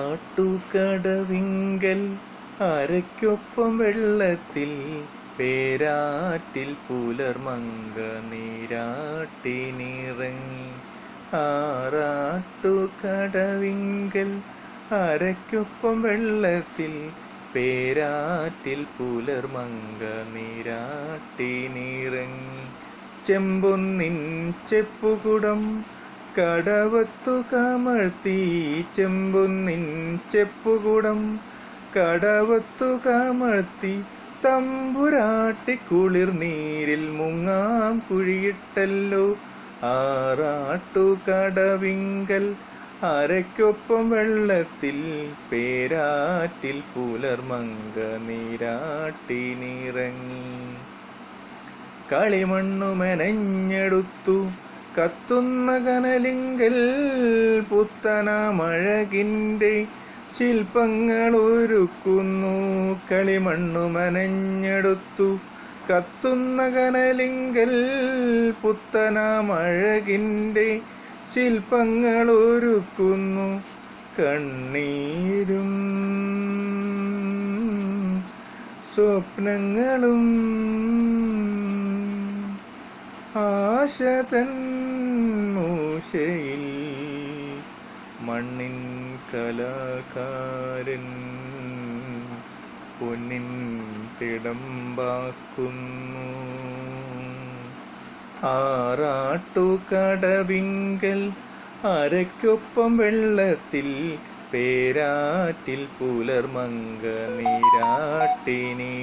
ആറാട്ടുകടവിങ്കൽ അരയ്ക്കൊപ്പം വെള്ളത്തിൽ പേരാറ്റിൽ പുലർമങ്ക നീരാട്ടിനിറങ്ങി. ആറാട്ടുകടവിങ്കൽ അരയ്ക്കൊപ്പം വെള്ളത്തിൽ പേരാറ്റിൽ പുലർമങ്ക നീരാട്ടിനിറങ്ങി. ചെമ്പൊന്നിൻ ചെപ്പുകുടം കടവത്തു കമഴ്ത്തി, ചെമ്പൊന്നിൻ ചെപ്പുകുടം കടവത്തു കമഴ്ത്തി, തമ്പുരാട്ടി കുളിർ നീരിൽ മുങ്ങാം കുഴിയിട്ടല്ലോ. ആറാട്ടുകടവിങ്കൽ അരയ്ക്കൊപ്പം വെള്ളത്തിൽ പേരാറ്റിൽ പുലർമങ്ക നീരാട്ടിനിറങ്ങി. കളിമണ്ണു മെനഞ്ഞെടുത്തു കത്തുന്ന കനലിങ്കൽ പുത്തനാമഴകിൻ്റെ ശില്പങ്ങളൊരുക്കുന്നു. കളിമണ്ണു മെനഞ്ഞെടുത്തു കത്തുന്ന കനലിങ്കൽ പുത്തനാമഴകിൻ്റെ ശില്പങ്ങളൊരുക്കുന്നു. കണ്ണീരും സ്വപ്നങ്ങളും ആശതൻ മൂശയിൽ മണ്ണിൻ കലാകാരൻ പൊന്നിൻ തിടമ്പാക്കുന്നു. ആറാട്ടുകടവിങ്കൽ അരയ്ക്കൊപ്പം വെള്ളത്തിൽ പേരാറ്റിൽ പുലർമങ്ക നീരാട്ടിനിറങ്ങി.